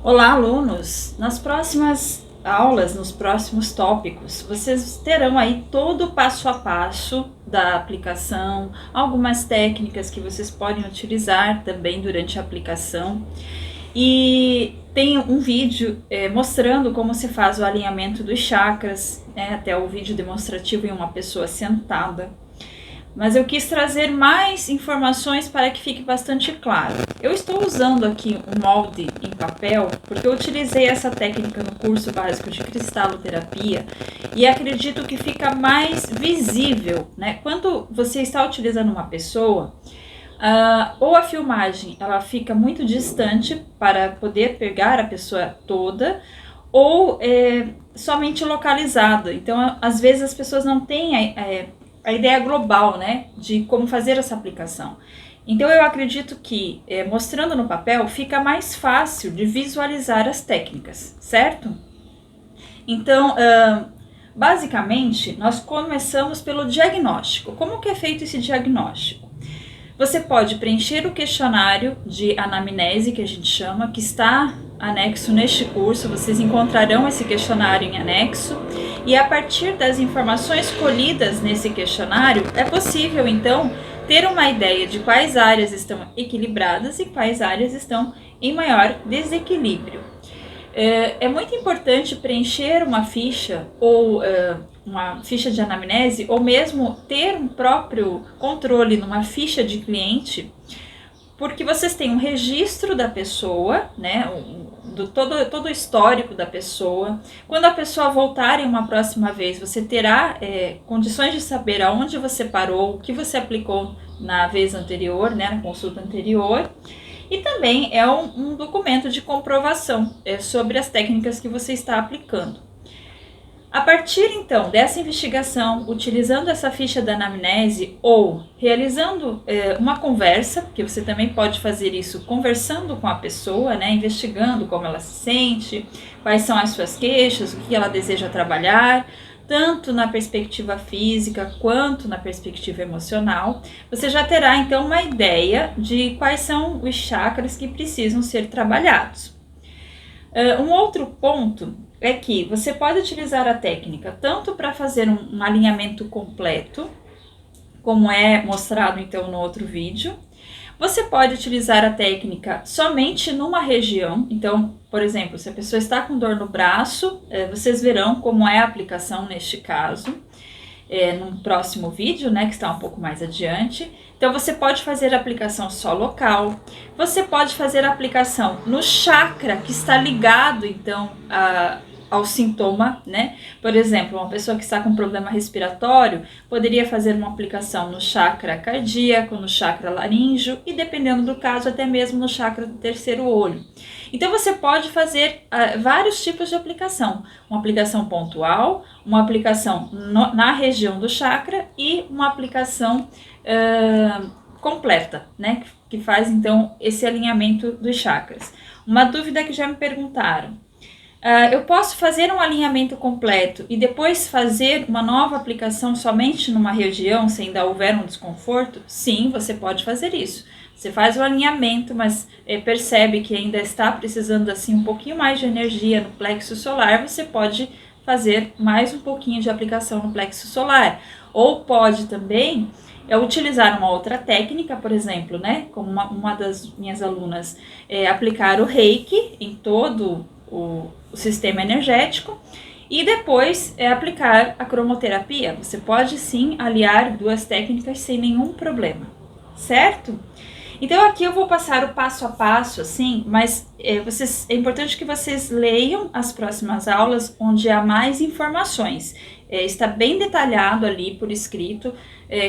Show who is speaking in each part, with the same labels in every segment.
Speaker 1: Olá, alunos! Nas próximas aulas, nos próximos tópicos, vocês terão aí todo o passo a passo da aplicação, algumas técnicas que vocês podem utilizar também durante a aplicação. E tem um vídeo mostrando como se faz o alinhamento dos chakras, até o vídeo demonstrativo em uma pessoa sentada. Mas eu quis trazer mais informações para que fique bastante claro. Eu estou usando aqui um molde em papel porque eu utilizei essa técnica no curso básico de cristaloterapia e acredito que fica mais visível, né? Quando você está utilizando uma pessoa, ou a filmagem ela fica muito distante para poder pegar a pessoa toda, ou somente localizada. Então, às vezes as pessoas não têm a ideia global, né, de como fazer essa aplicação. Então eu acredito que mostrando no papel fica mais fácil de visualizar as técnicas, certo? Então, basicamente, nós começamos pelo diagnóstico. Como que é feito esse diagnóstico? Você pode preencher o questionário de anamnese, que a gente chama, que está anexo neste curso. Vocês encontrarão esse questionário em anexo. E a partir das informações colhidas nesse questionário, é possível, então, ter uma ideia de quais áreas estão equilibradas e quais áreas estão em maior desequilíbrio. É muito importante preencher uma ficha ou uma ficha de anamnese, ou mesmo ter um próprio controle numa ficha de cliente, porque vocês têm um registro da pessoa, né, todo o histórico da pessoa. Quando a pessoa voltar em uma próxima vez, você terá condições de saber aonde você parou, o que você aplicou na vez anterior, né, na consulta anterior. E também é um documento de comprovação sobre as técnicas que você está aplicando. A partir, então, dessa investigação, utilizando essa ficha da anamnese ou realizando uma conversa, que você também pode fazer isso conversando com a pessoa, né, investigando como ela se sente, quais são as suas queixas, o que ela deseja trabalhar, tanto na perspectiva física quanto na perspectiva emocional, você já terá então uma ideia de quais são os chakras que precisam ser trabalhados. Um outro ponto é que você pode utilizar a técnica tanto para fazer um alinhamento completo, como é mostrado então no outro vídeo. Você pode utilizar a técnica somente numa região. Então, por exemplo, se a pessoa está com dor no braço, vocês verão como é a aplicação neste caso, num próximo vídeo, né, que está um pouco mais adiante. Então, você pode fazer a aplicação só local. Você pode fazer a aplicação no chakra que está ligado, então, ao sintoma, né? Por exemplo, uma pessoa que está com problema respiratório poderia fazer uma aplicação no chakra cardíaco, no chakra laríngeo e, dependendo do caso, até mesmo no chakra do terceiro olho. Então, você pode fazer vários tipos de aplicação. Uma aplicação pontual, uma aplicação na região do chakra e uma aplicação completa, né? Que faz, então, esse alinhamento dos chakras. Uma dúvida que já me perguntaram. Eu posso fazer um alinhamento completo e depois fazer uma nova aplicação somente numa região, se ainda houver um desconforto? Sim, você pode fazer isso. Você faz o alinhamento, mas percebe que ainda está precisando assim um pouquinho mais de energia no plexo solar, você pode fazer mais um pouquinho de aplicação no plexo solar. Ou pode também utilizar uma outra técnica, por exemplo, né, como uma das minhas alunas, aplicar o reiki em todo o sistema energético e depois aplicar a cromoterapia. Você pode sim aliar duas técnicas sem nenhum problema, certo? Então aqui eu vou passar o passo a passo, assim, mas é importante que vocês leiam as próximas aulas onde há mais informações. Está bem detalhado ali por escrito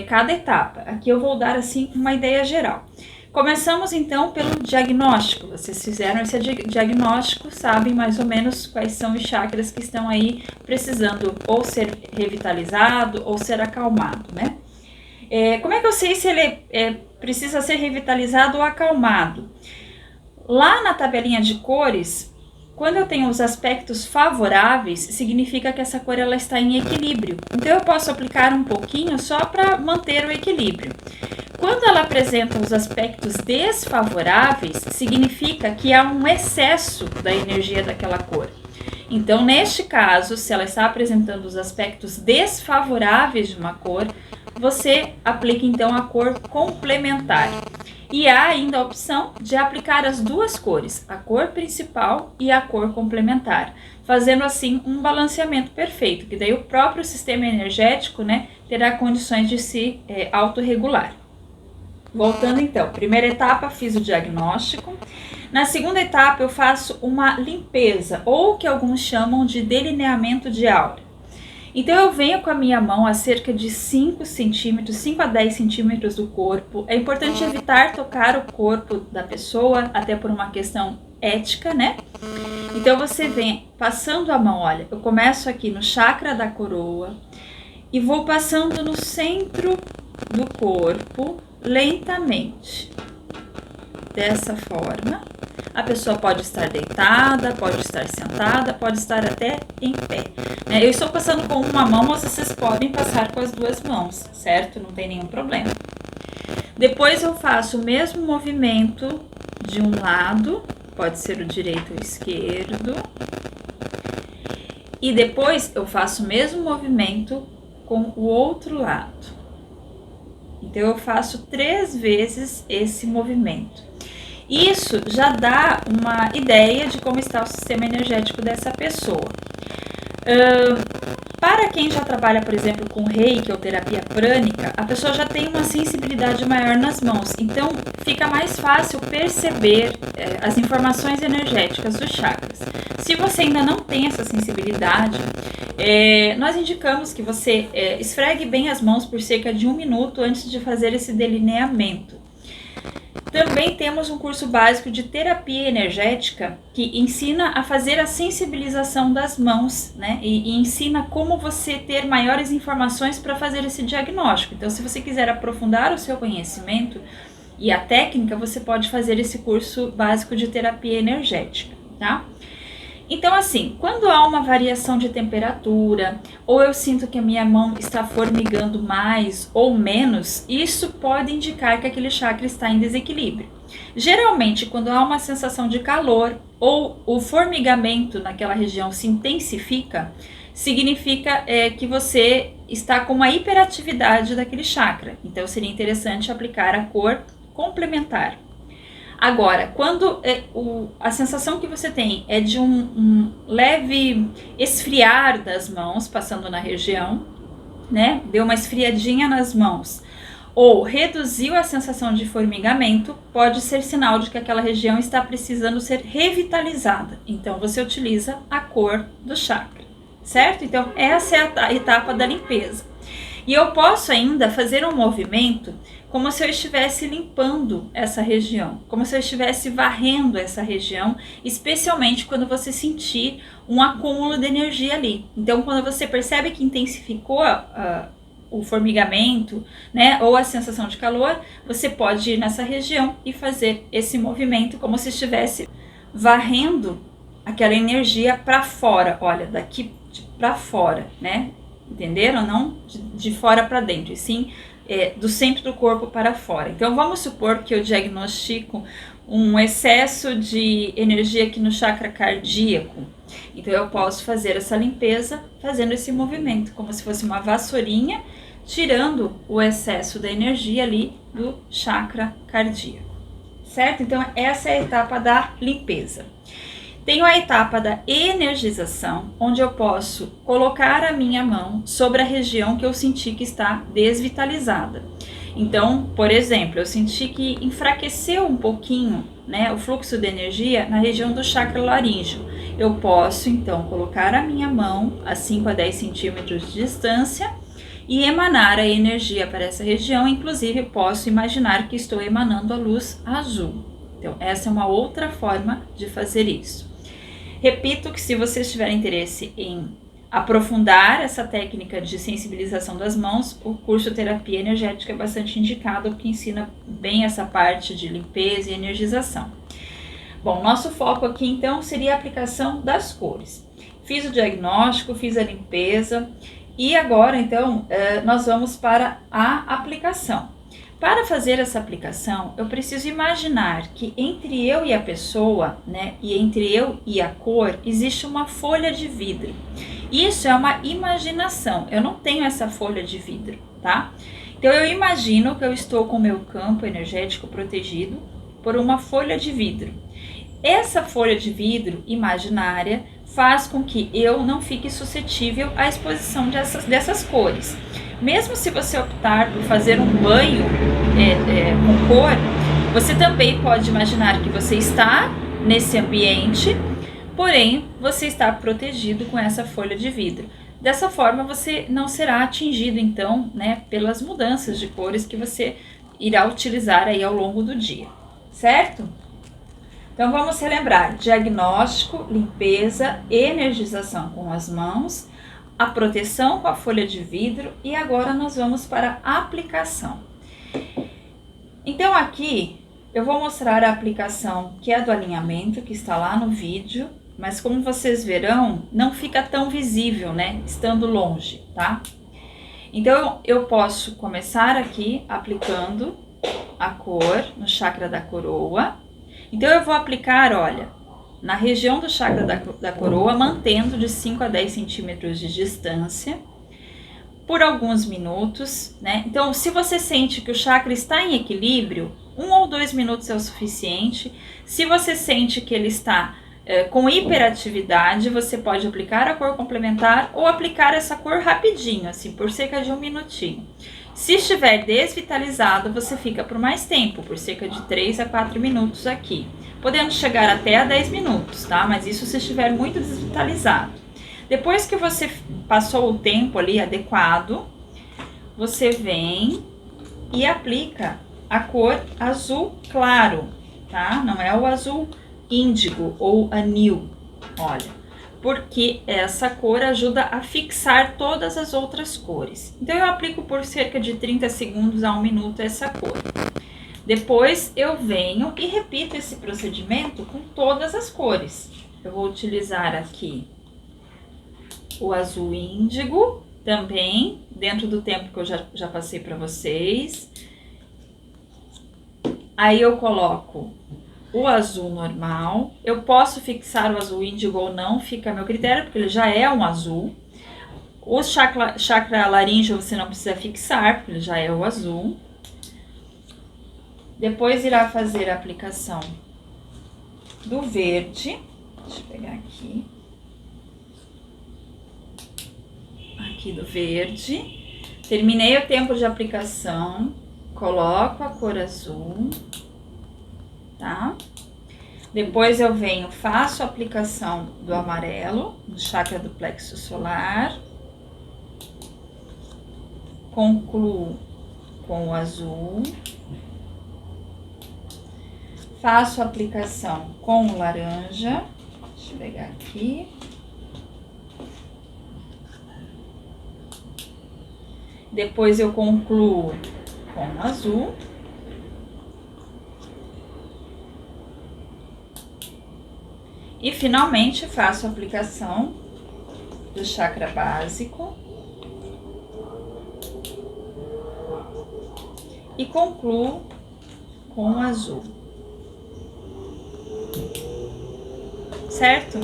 Speaker 1: cada etapa. Aqui eu vou dar assim uma ideia geral. Começamos então pelo diagnóstico. Vocês fizeram esse diagnóstico, sabem mais ou menos quais são os chakras que estão aí precisando ou ser revitalizado ou ser acalmado, né? Como é que eu sei se ele precisa ser revitalizado ou acalmado? Lá na tabelinha de cores, quando eu tenho os aspectos favoráveis, significa que essa cor ela está em equilíbrio. Então eu posso aplicar um pouquinho só para manter o equilíbrio. Quando ela apresenta os aspectos desfavoráveis, significa que há um excesso da energia daquela cor. Então, neste caso, se ela está apresentando os aspectos desfavoráveis de uma cor, você aplica então a cor complementar. E há ainda a opção de aplicar as duas cores, a cor principal e a cor complementar, fazendo assim um balanceamento perfeito, que daí o próprio sistema energético, né, terá condições de se autorregular. Voltando então, primeira etapa, fiz o diagnóstico. Na segunda etapa, eu faço uma limpeza, ou que alguns chamam de delineamento de aura. Então eu venho com a minha mão a cerca de 5 centímetros, 5 a 10 centímetros do corpo. É importante evitar tocar o corpo da pessoa, até por uma questão ética, né? Então você vem passando a mão, olha, eu começo aqui no chakra da coroa e vou passando no centro do corpo lentamente. Dessa forma, a pessoa pode estar deitada, pode estar sentada, pode estar até em pé. Eu estou passando com uma mão, mas vocês podem passar com as duas mãos, certo? Não tem nenhum problema. Depois eu faço o mesmo movimento de um lado, pode ser o direito ou o esquerdo. E depois eu faço o mesmo movimento com o outro lado. Então eu faço 3 vezes esse movimento. Isso já dá uma ideia de como está o sistema energético dessa pessoa. Para quem já trabalha, por exemplo, com reiki ou terapia prânica, a pessoa já tem uma sensibilidade maior nas mãos. Então, fica mais fácil perceber as informações energéticas dos chakras. Se você ainda não tem essa sensibilidade, nós indicamos que você esfregue bem as mãos por cerca de 1 minuto antes de fazer esse delineamento. Também temos um curso básico de terapia energética que ensina a fazer a sensibilização das mãos, né? E ensina como você ter maiores informações para fazer esse diagnóstico. Então, se você quiser aprofundar o seu conhecimento e a técnica, você pode fazer esse curso básico de terapia energética, tá? Então, assim, quando há uma variação de temperatura, ou eu sinto que a minha mão está formigando mais ou menos, isso pode indicar que aquele chakra está em desequilíbrio. Geralmente, quando há uma sensação de calor ou o formigamento naquela região se intensifica, significa que você está com uma hiperatividade daquele chakra. Então, seria interessante aplicar a cor complementar. Agora, quando a sensação que você tem é de um leve esfriar das mãos, passando na região, né? Deu uma esfriadinha nas mãos, ou reduziu a sensação de formigamento, pode ser sinal de que aquela região está precisando ser revitalizada. Então, você utiliza a cor do chakra, certo? Então, essa é a etapa da limpeza. E eu posso ainda fazer um movimento como se eu estivesse limpando essa região, como se eu estivesse varrendo essa região, especialmente quando você sentir um acúmulo de energia ali. Então, quando você percebe que intensificou o formigamento, né, ou a sensação de calor, você pode ir nessa região e fazer esse movimento como se estivesse varrendo aquela energia para fora, olha, daqui para fora, né? Entenderam? Não de fora para dentro, e sim do centro do corpo para fora. Então, vamos supor que eu diagnostico um excesso de energia aqui no chakra cardíaco. Então, eu posso fazer essa limpeza fazendo esse movimento, como se fosse uma vassourinha, tirando o excesso da energia ali do chakra cardíaco. Certo? Então, essa é a etapa da limpeza. Tenho a etapa da energização, onde eu posso colocar a minha mão sobre a região que eu senti que está desvitalizada. Então, por exemplo, eu senti que enfraqueceu um pouquinho, né, o fluxo de energia na região do chakra laríngeo. Eu posso, então, colocar a minha mão a 5 a 10 centímetros de distância e emanar a energia para essa região. Inclusive, posso imaginar que estou emanando a luz azul. Então, essa é uma outra forma de fazer isso. Repito que se vocês tiverem interesse em aprofundar essa técnica de sensibilização das mãos, o curso Terapia Energética é bastante indicado, porque ensina bem essa parte de limpeza e energização. Bom, nosso foco aqui então seria a aplicação das cores. Fiz o diagnóstico, fiz a limpeza e agora então nós vamos para a aplicação. Para fazer essa aplicação, eu preciso imaginar que entre eu e a pessoa, né, e entre eu e a cor, existe uma folha de vidro. Isso é uma imaginação, eu não tenho essa folha de vidro, tá? Então eu imagino que eu estou com o meu campo energético protegido por uma folha de vidro. Essa folha de vidro imaginária faz com que eu não fique suscetível à exposição dessas cores. Mesmo se você optar por fazer um banho com cor, você também pode imaginar que você está nesse ambiente, porém você está protegido com essa folha de vidro. Dessa forma você não será atingido então, né, pelas mudanças de cores que você irá utilizar aí ao longo do dia, certo? Então vamos relembrar: diagnóstico, limpeza, energização com as mãos, a proteção com a folha de vidro e agora nós vamos para a aplicação. Então aqui eu vou mostrar a aplicação que é do alinhamento, que está lá no vídeo, mas como vocês verão, não fica tão visível, né, estando longe, tá? Então eu posso começar aqui aplicando a cor no chakra da coroa. Então eu vou aplicar, olha, na região do chakra da coroa, mantendo de 5 a 10 centímetros de distância, por alguns minutos, né? Então, se você sente que o chakra está em equilíbrio, 1 ou 2 minutos é o suficiente. Se você sente que ele está com hiperatividade, você pode aplicar a cor complementar ou aplicar essa cor rapidinho, assim, por cerca de 1 minutinho. Se estiver desvitalizado, você fica por mais tempo, por cerca de 3 a 4 minutos aqui. Podendo chegar até a 10 minutos, tá? Mas isso se estiver muito desvitalizado. Depois que você passou o tempo ali adequado, você vem e aplica a cor azul claro, tá? Não é o azul índigo ou anil, olha. Porque essa cor ajuda a fixar todas as outras cores. Então eu aplico por cerca de 30 segundos a 1 minuto essa cor. Depois eu venho e repito esse procedimento com todas as cores. Eu vou utilizar aqui o azul índigo, também dentro do tempo que eu já passei para vocês. Aí eu coloco o azul normal. Eu posso fixar o azul índigo ou não, fica a meu critério, porque ele já é um azul. O chakra laríngeo você não precisa fixar, porque ele já é o azul. Depois irá fazer a aplicação do verde. Deixa eu pegar aqui. Aqui do verde. Terminei o tempo de aplicação. Coloco a cor azul. Tá? Depois eu venho, faço a aplicação do amarelo no chakra do plexo solar. Concluo com o azul. Faço a aplicação com o laranja. Deixa eu pegar aqui. Depois eu concluo com o azul. E finalmente faço a aplicação do chakra básico. E concluo com o azul. Certo?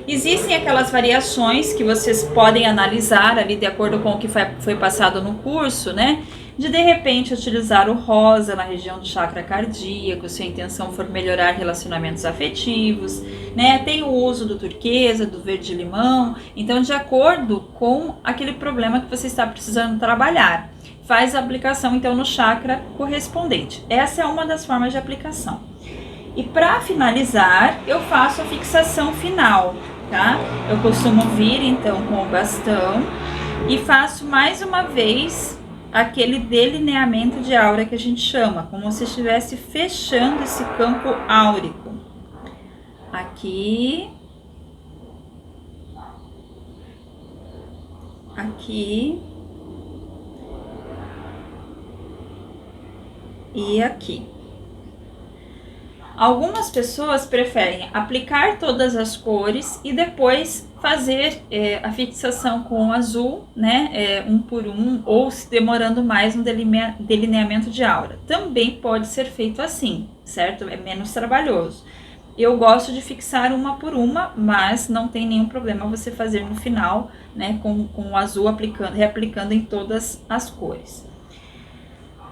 Speaker 1: Existem aquelas variações que vocês podem analisar ali de acordo com o que foi passado no curso, né? De repente utilizar o rosa na região do chakra cardíaco, se a intenção for melhorar relacionamentos afetivos, né? Tem o uso do turquesa, do verde-limão, então de acordo com aquele problema que você está precisando trabalhar, faz a aplicação então no chakra correspondente. Essa é uma das formas de aplicação. E para finalizar, eu faço a fixação final, tá? Eu costumo vir então com o bastão e faço mais uma vez aquele delineamento de aura que a gente chama, como se estivesse fechando esse campo áurico. Aqui, aqui e aqui. Algumas pessoas preferem aplicar todas as cores e depois fazer a fixação com o azul, né, um por um, ou se demorando mais no delineamento de aura. Também pode ser feito assim, certo? É menos trabalhoso. Eu gosto de fixar uma por uma, mas não tem nenhum problema você fazer no final, né, com o azul reaplicando em todas as cores.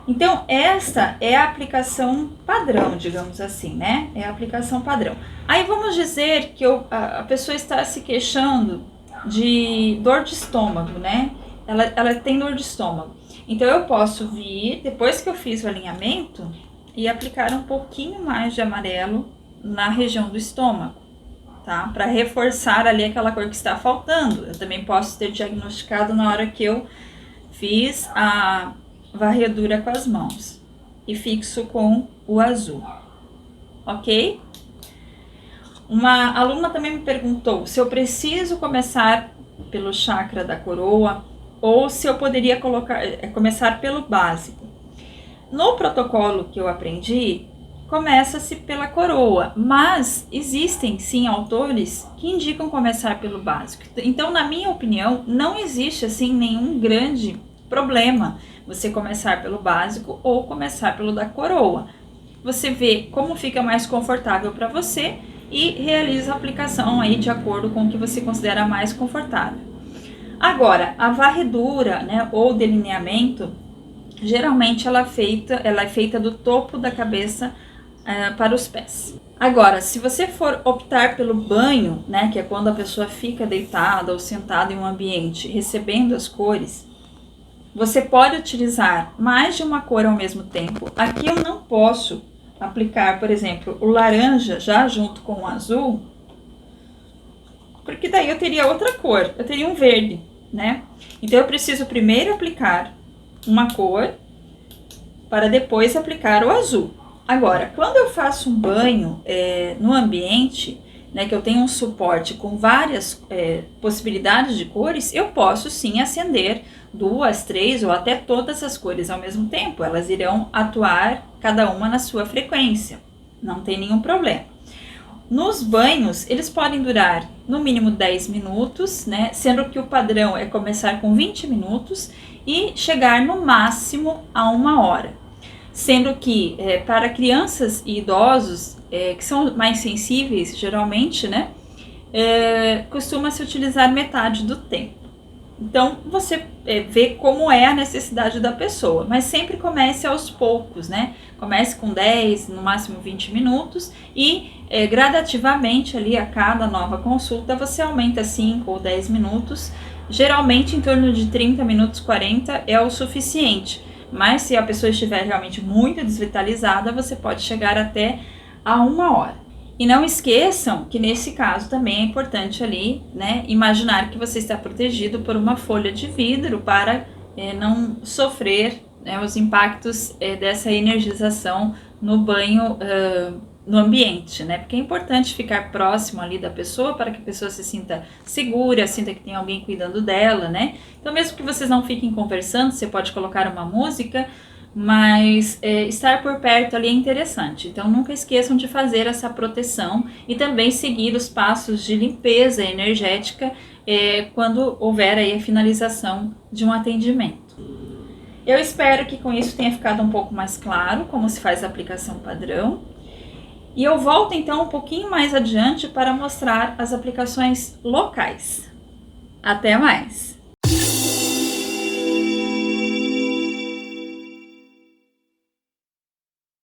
Speaker 1: Então, esta é a aplicação padrão, digamos assim, né? É a aplicação padrão. Aí vamos dizer que a pessoa está se queixando de dor de estômago, né? Ela tem dor de estômago. Então, eu posso vir, depois que eu fiz o alinhamento, e aplicar um pouquinho mais de amarelo na região do estômago, tá? Para reforçar ali aquela cor que está faltando. Eu também posso ter diagnosticado na hora que eu fiz a varredura com as mãos e fixo com o azul, ok? Uma aluna também me perguntou se eu preciso começar pelo chakra da coroa ou se eu poderia começar pelo básico. No protocolo que eu aprendi, começa-se pela coroa, mas existem sim autores que indicam começar pelo básico. Então, na minha opinião, não existe assim nenhum grande problema você começar pelo básico ou começar pelo da coroa. Você vê como fica mais confortável para você e realiza a aplicação aí de acordo com o que você considera mais confortável. Agora, a varredura, né, ou delineamento, geralmente ela é feita do topo da cabeça para os pés. Agora, se você for optar pelo banho, né, que é quando a pessoa fica deitada ou sentada em um ambiente recebendo as cores, você pode utilizar mais de uma cor ao mesmo tempo. Aqui eu não posso aplicar, por exemplo, o laranja já junto com o azul, porque daí eu teria outra cor, eu teria um verde, né? Então eu preciso primeiro aplicar uma cor para depois aplicar o azul. Agora, quando eu faço um banho no ambiente, né, que eu tenho um suporte com várias possibilidades de cores, eu posso sim acender 2, 3 ou até todas as cores ao mesmo tempo. Elas irão atuar cada uma na sua frequência, não tem nenhum problema. Nos banhos, eles podem durar no mínimo 10 minutos, né, sendo que o padrão é começar com 20 minutos e chegar no máximo a 1 hora. Sendo que para crianças e idosos, que são mais sensíveis geralmente, né, costuma-se utilizar metade do tempo. Então, você vê como é a necessidade da pessoa, mas sempre comece aos poucos, né? Comece com 10, no máximo 20 minutos e gradativamente ali a cada nova consulta você aumenta 5 ou 10 minutos. Geralmente em torno de 30 minutos, 40 é o suficiente, mas se a pessoa estiver realmente muito desvitalizada, você pode chegar até a 1 hora. E não esqueçam que nesse caso também é importante ali, né, imaginar que você está protegido por uma folha de vidro para não sofrer, né, os impactos dessa energização no banho, no ambiente, né? Porque é importante ficar próximo ali da pessoa para que a pessoa se sinta segura, sinta que tem alguém cuidando dela, né? Então, mesmo que vocês não fiquem conversando, você pode colocar uma música, mas estar por perto ali é interessante. Então nunca esqueçam de fazer essa proteção e também seguir os passos de limpeza energética quando houver aí a finalização de um atendimento. Eu espero que com isso tenha ficado um pouco mais claro como se faz a aplicação padrão. E eu volto então um pouquinho mais adiante para mostrar as aplicações locais. Até mais!